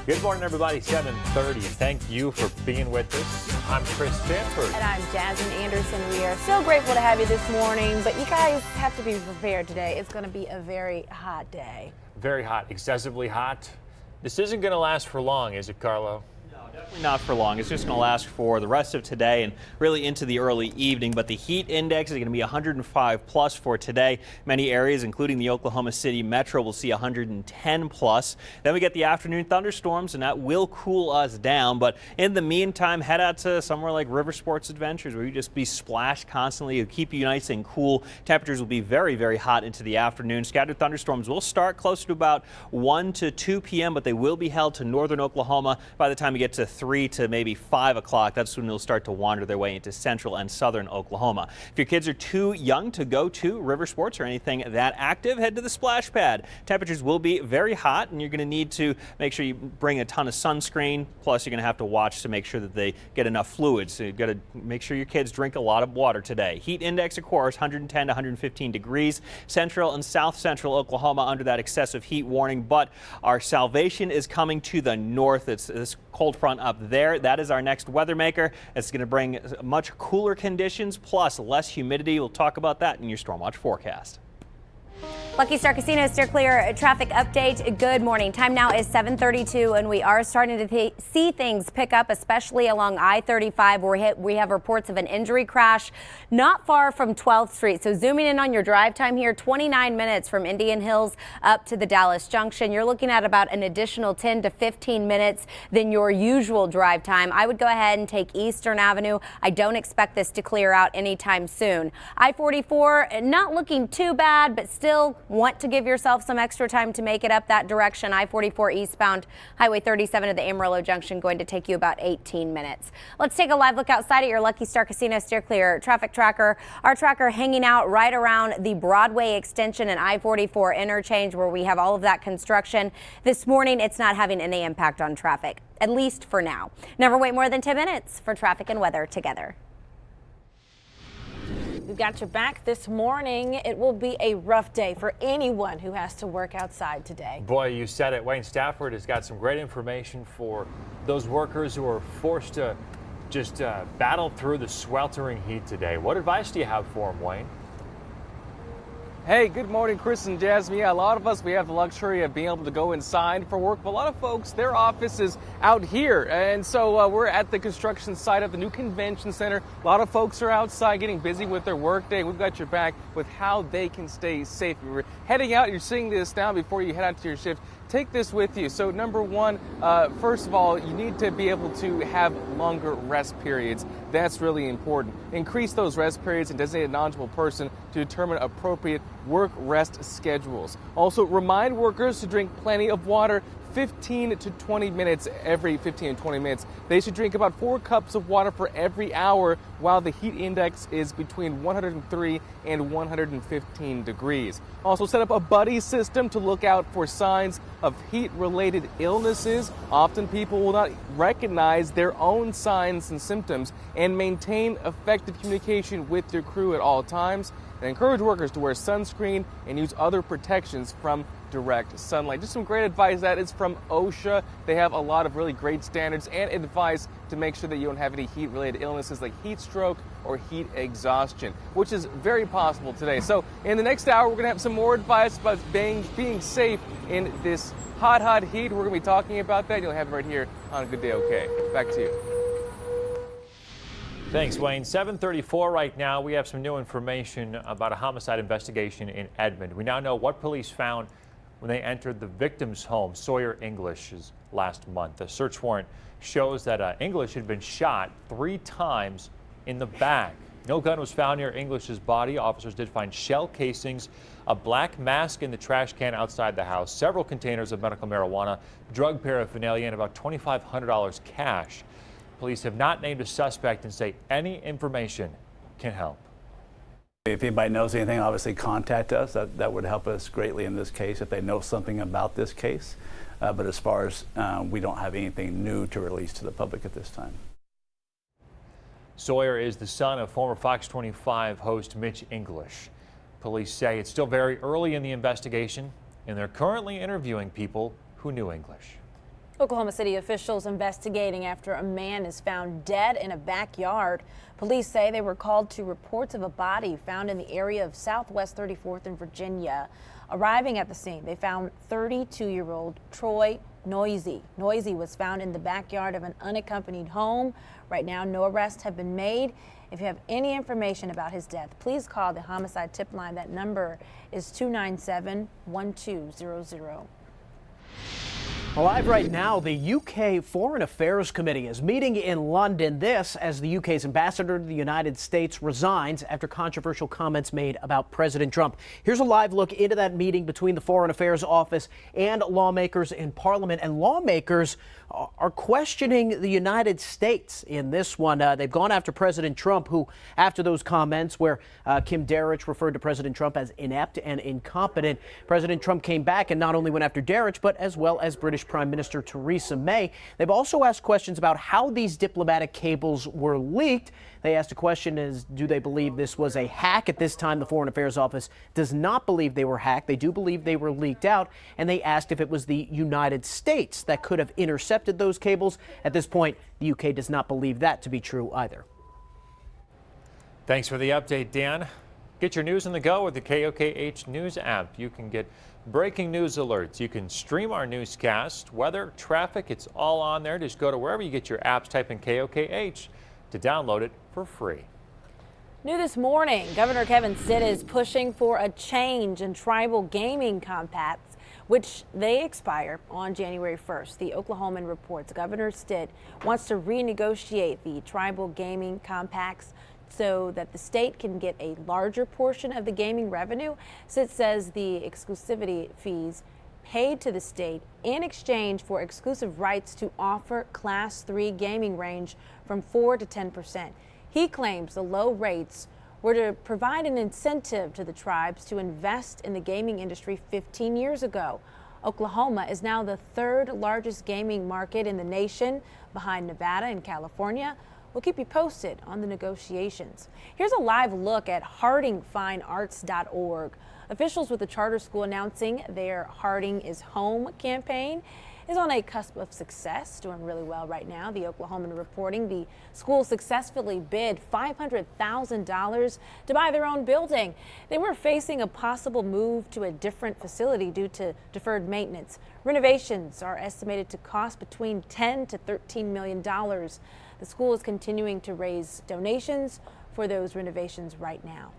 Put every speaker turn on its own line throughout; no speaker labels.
Good morning, everybody. 7:30. Thank you for being with us. I'm Chris Stanford.
And I'm Jasmine Anderson. We are so grateful to have you this morning, but you guys have to be prepared today. It's going to be a very hot day.
Very hot, excessively hot. This isn't going to last for long, is it, Carlo?
Definitely not for long. It's just going to last for the rest of today and really into the early evening. But the heat index is going to be 105 plus for today. Many areas, including the Oklahoma City metro, will see 110 plus. Then we get the afternoon thunderstorms, and that will cool us down. But in the meantime, head out to somewhere like River Sports Adventures, where you just be splashed constantly. It'll keep you nice and cool. Temperatures will be very, very hot into the afternoon. Scattered thunderstorms will start closer to about 1 to 2 p.m., but they will be held to northern Oklahoma by the time we get to 3 to maybe 5 o'clock. That's when they'll start to wander their way into central and southern Oklahoma. If your kids are too young to go to river sports or anything that active, head to the splash pad. Temperatures will be very hot, and you're going to need to make sure you bring a ton of sunscreen. Plus, you're going to have to watch to make sure that they get enough fluids. So you've got to make sure your kids drink a lot of water today. Heat index, of course, 110 to 115 degrees. Central and south central Oklahoma under that excessive heat warning, but our salvation is coming to the north. It's this cold front up there. That is our next weather maker. It's going to bring much cooler conditions plus less humidity. We'll talk about that in your Storm Watch forecast.
Lucky Star Casino steer clear traffic update. Good morning. Time now is 7:32, and we are starting to see things pick up, especially along I-35, where we have reports of an injury crash not far from 12th Street. So zooming in on your drive time here, 29 minutes from Indian Hills up to the Dallas Junction. You're looking at about an additional 10 to 15 minutes than your usual drive time. I would go ahead and take Eastern Avenue. I don't expect this to clear out anytime soon. I-44 not looking too bad, but still want to give yourself some extra time to make it up that direction. I-44 eastbound, Highway 37 to the Amarillo Junction going to take you about 18 minutes. Let's take a live look outside at your Lucky Star Casino steer clear traffic tracker. Our tracker hanging out right around the Broadway extension and I-44 interchange, where we have all of that construction. This morning, it's not having any impact on traffic, at least for now. Never wait more than 10 minutes for traffic and weather together. We've got your back this morning. It will be a rough day for anyone who has to work outside today.
Boy, you said it. Wayne Stafford has got some great information for those workers who are forced to just battle through the sweltering heat today. What advice do you have for them, Wayne?
Hey, good morning, Chris and Jasmine. Yeah, a lot of us, we have the luxury of being able to go inside for work, but a lot of folks, their office is out here. And so we're at the construction site of the new convention center. A lot of folks are outside getting busy with their work day. We've got your back with how they can stay safe. You're heading out, you're seeing this now before you head out to your shift. Take this with you. So number one, first of all, you need to be able to have longer rest periods. That's really important. Increase those rest periods and designate a knowledgeable person to determine appropriate work rest schedules. Also, remind workers to drink plenty of water. 15 to 20 minutes every 15 to 20 minutes. They should drink about 4 cups of water for every hour while the heat index is between 103 and 115 degrees. Also set up a buddy system to look out for signs of heat-related illnesses. Often people will not recognize their own signs and symptoms, and maintain effective communication with your crew at all times. And encourage workers to wear sunscreen and use other protections from direct sunlight. Just some great advice. That is from OSHA. They have a lot of really great standards and advice to make sure that you don't have any heat-related illnesses like heat stroke or heat exhaustion, which is very possible today. So in the next hour, we're going to have some more advice about being safe in this hot heat. We're going to be talking about that. You'll have it right here on Good Day OK. Back to you.
Thanks, Wayne. 7:34 right now. We have some new information about a homicide investigation in Edmond. We now know what police found when they entered the victim's home, Sawyer English's, last month. The search warrant shows that English had been shot 3 times in the back. No gun was found near English's body. Officers did find shell casings, a black mask in the trash can outside the house, several containers of medical marijuana, drug paraphernalia, and about $2,500 cash. Police have not named a suspect and say any information can help.
If anybody knows anything, obviously contact us. That would help us greatly in this case if they know something about this case. But as far as we don't have anything new to release to the public at this time.
Sawyer is the son of former Fox 25 host Mitch English. Police say it's still very early in the investigation, and they're currently interviewing people who knew English.
Oklahoma City officials investigating after a man is found dead in a backyard. Police say they were called to reports of a body found in the area of Southwest 34th in Virginia. Arriving at the scene, they found 32-year-old Troy Noisy. Noisy was found in the backyard of an unaccompanied home. Right now, no arrests have been made. If you have any information about his death, please call the homicide tip line. That number is 297-1200.
Live right now, the UK Foreign Affairs Committee is meeting in London. This as the UK's ambassador to the United States resigns after controversial comments made about President Trump. Here's a live look into that meeting between the Foreign Affairs Office and lawmakers in Parliament. And lawmakers are questioning the United States in this one. They've gone after President Trump, who, after those comments where Kim Darich referred to President Trump as inept and incompetent, President Trump came back and not only went after Darich, but as well as British Prime Minister Theresa May. They've also asked questions about how these diplomatic cables were leaked. They asked a question is, do they believe this was a hack? At this time, the Foreign Affairs Office does not believe they were hacked. They do believe they were leaked out. And they asked if it was the United States that could have intercepted those cables. At this point, the UK does not believe that to be true either.
Thanks for the update, Dan. Get your news on the go with the KOKH News app. You can get breaking news alerts. You can stream our newscast, weather, traffic. It's all on there. Just go to wherever you get your apps, type in KOKH to download it for free.
New this morning, Governor Kevin Stitt is pushing for a change in tribal gaming compacts, which they expire on January 1st. The Oklahoman reports Governor Stitt wants to renegotiate the tribal gaming compacts so that the state can get a larger portion of the gaming revenue. Stitt says the exclusivity fees paid to the state in exchange for exclusive rights to offer Class 3 gaming range from 4 to 10%. He claims the low rates were to provide an incentive to the tribes to invest in the gaming industry 15 years ago. Oklahoma is now the third largest gaming market in the nation, behind Nevada and California. We'll keep you posted on the negotiations. Here's a live look at HardingFineArts.org. Officials with the charter school announcing their Harding is Home campaign is on a cusp of success, doing really well right now. The Oklahoman reporting the school successfully bid $500,000 to buy their own building. They were facing a possible move to a different facility due to deferred maintenance. Renovations are estimated to cost between $10 to $13 million. The school is continuing to raise donations for those renovations right now.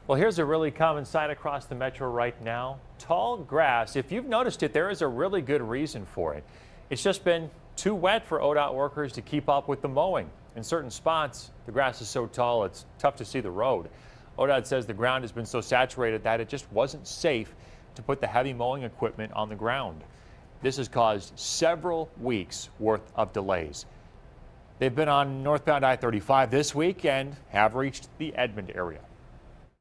Well, here's a really common sight across the metro right now. Tall grass. If you've noticed it, there is a really good reason for it. It's just been too wet for ODOT workers to keep up with the mowing. In certain spots, the grass is so tall it's tough to see the road. ODOT says the ground has been so saturated that it just wasn't safe to put the heavy mowing equipment on the ground. This has caused several weeks worth of delays. They've been on northbound I-35 this week and have reached the Edmond area.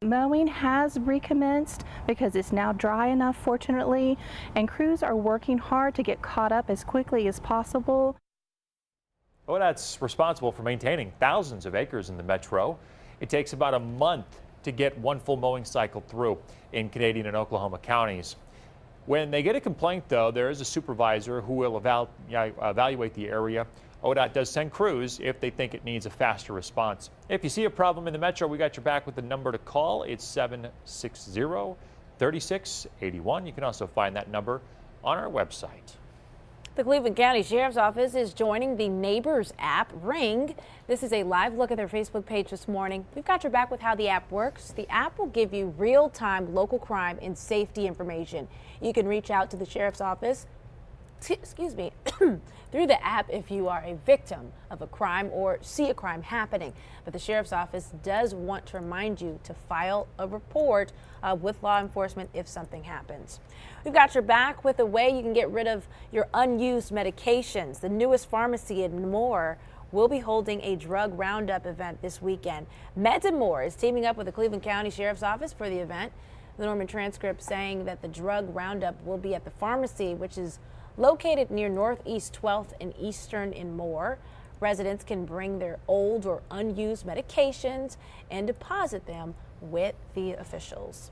Mowing has recommenced because it's now dry enough, fortunately, and crews are working hard to get caught up as quickly as possible.
ODOT's responsible for maintaining thousands of acres in the metro. It takes about a month to get one full mowing cycle through in Canadian and Oklahoma counties. When they get a complaint, though, there is a supervisor who will evaluate the area. ODOT does send crews if they think it needs a faster response. If you see a problem in the metro, we got your back with the number to call. It's 760-3681. You can also find that number on our website.
The Cleveland County Sheriff's Office is joining the Neighbors app, Ring. This is a live look at their Facebook page this morning. We've got your back with how the app works. The app will give you real-time local crime and safety information. You can reach out to the Sheriff's Office, through the app if you are a victim of a crime or see a crime happening. But the Sheriff's Office does want to remind you to file a report with law enforcement if something happens. We've got your back with a way you can get rid of your unused medications. The newest pharmacy in Moore will be holding a drug roundup event this weekend. Meds and More is teaming up with the Cleveland County Sheriff's Office for the event. The Norman Transcript saying that the drug roundup will be at the pharmacy, which is located near Northeast 12th and Eastern in Moore. Residents can bring their old or unused medications and deposit them with the officials.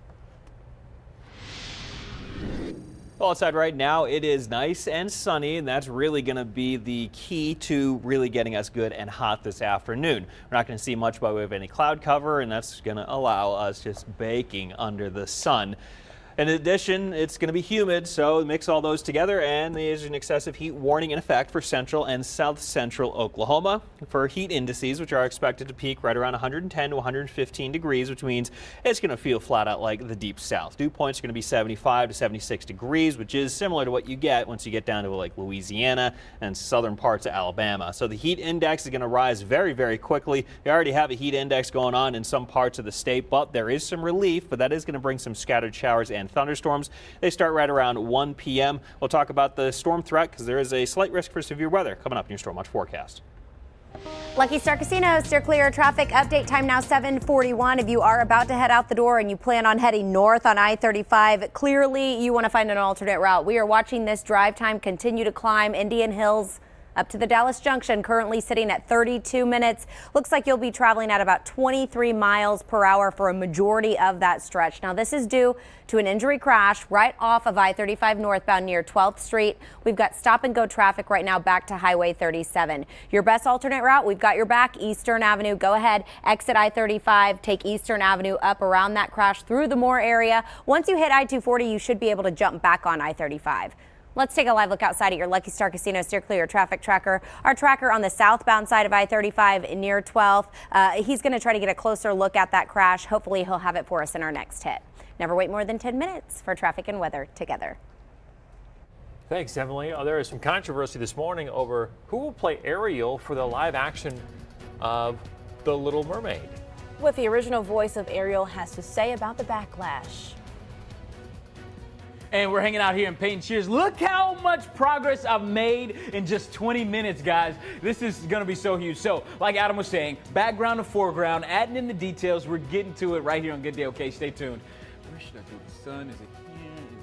Well, outside right now, it is nice and sunny, and that's really going to be the key to really getting us good and hot this afternoon. We're not going to see much by way of any cloud cover, and that's going to allow us just baking under the sun. In addition, it's going to be humid, so mix all those together, and there's an excessive heat warning in effect for central and south central Oklahoma for heat indices, which are expected to peak right around 110 to 115 degrees, which means it's going to feel flat out like the deep south. Dew points are going to be 75 to 76 degrees, which is similar to what you get once you get down to like Louisiana and southern parts of Alabama. So the heat index is going to rise very, very quickly. We already have a heat index going on in some parts of the state, but there is some relief, but that is going to bring some scattered showers and thunderstorms. They start right around 1 p.m. We'll talk about the storm threat because there is a slight risk for severe weather coming up in your Storm Watch forecast.
Lucky Star Casino, steer clear. Traffic update time now 7:41. If you are about to head out the door and you plan on heading north on I-35, clearly you want to find an alternate route. We are watching this drive time continue to climb. Indian Hills up to the Dallas Junction, currently sitting at 32 minutes. Looks like you'll be traveling at about 23 miles per hour for a majority of that stretch. Now, this is due to an injury crash right off of I-35 northbound near 12th Street. We've got stop and go traffic right now back to Highway 37. Your best alternate route, we've got your back, Eastern Avenue. Go ahead, exit I-35, take Eastern Avenue up around that crash through the Moore area. Once you hit I-240, you should be able to jump back on I-35. Let's take a live look outside at your Lucky Star Casino steer clear traffic tracker. Our tracker on the southbound side of I-35 near 12th. He's going to try to get a closer look at that crash. Hopefully he'll have it for us in our next hit. Never wait more than 10 minutes for traffic and weather together.
Thanks, Emily. There is some controversy this morning over who will play Ariel for the live action of The Little Mermaid.
What the original voice of Ariel has to say about the backlash.
And we're hanging out here in Peyton Cheers. Look how much progress I've made in just 20 minutes, guys. This is going to be so huge. So, like Adam was saying, background to foreground, adding in the details. We're getting to it right here on Good Day OK. Stay tuned. Where should I do the sun? Is it here?